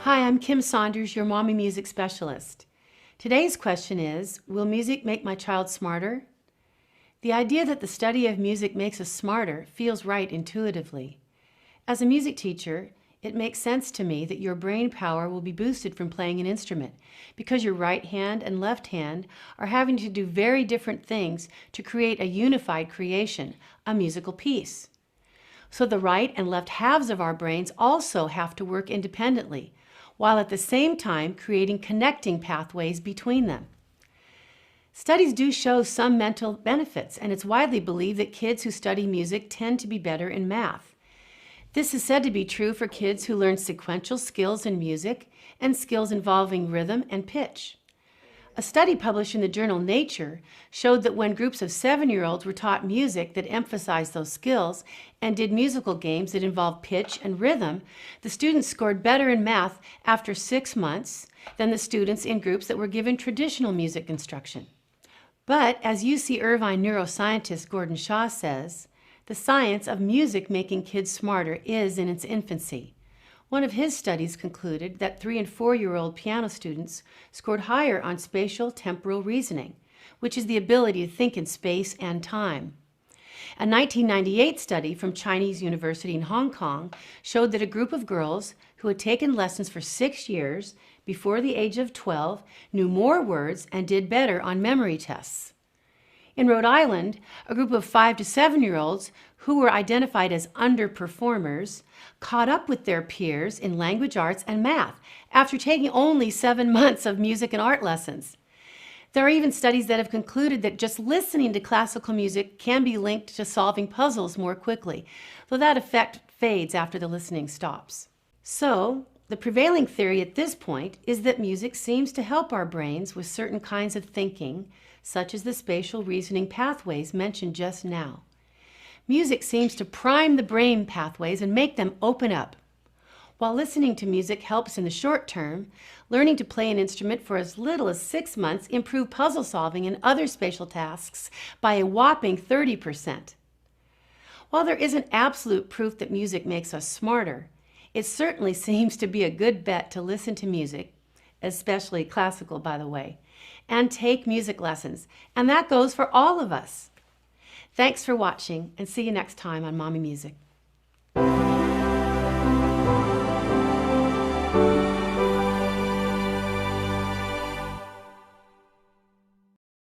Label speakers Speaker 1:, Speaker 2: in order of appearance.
Speaker 1: Hi, I'm Kim Saunders, your Mommy Music Specialist. Today's question is, will music make my child smarter? The idea that the study of music makes us smarter feels right intuitively. As a music teacher, it makes sense to me that your brain power will be boosted from playing an instrument because your right hand and left hand are having to do very different things to create a unified creation, a musical piece. So the right and left halves of our brains also have to work independently, while at the same time creating connecting pathways between them. Studies do show some mental benefits, and it's widely believed that kids who study music tend to be better in math. This is said to be true for kids who learn sequential skills in music and skills involving rhythm and pitch. A study published in the journal Nature showed that when groups of 7-year-olds were taught music that emphasized those skills and did musical games that involved pitch and rhythm, the students scored better in math after 6 months than the students in groups that were given traditional music instruction. But as UC Irvine neuroscientist Gordon Shaw says, the science of music making kids smarter is in its infancy. One of his studies concluded that 3- and 4-year-old piano students scored higher on spatial temporal reasoning, which is the ability to think in space and time. A 1998 study from Chinese University in Hong Kong showed that a group of girls who had taken lessons for 6 years before the age of 12 knew more words and did better on memory tests. In Rhode Island, a group of 5- to 7-year-olds who were identified as underperformers caught up with their peers in language arts and math after taking only 7 months of music and art lessons. There are even studies that have concluded that just listening to classical music can be linked to solving puzzles more quickly, though that effect fades after the listening stops. So, the prevailing theory at this point is that music seems to help our brains with certain kinds of thinking, such as the spatial reasoning pathways mentioned just now. Music seems to prime the brain pathways and make them open up. While listening to music helps in the short term, learning to play an instrument for as little as 6 months improves puzzle solving and other spatial tasks by a whopping 30%. While there isn't absolute proof that music makes us smarter, it certainly seems to be a good bet to listen to music, especially classical, by the way, and take music lessons, and that goes for all of us. Thanks for watching, and see you next time on Mommy Music.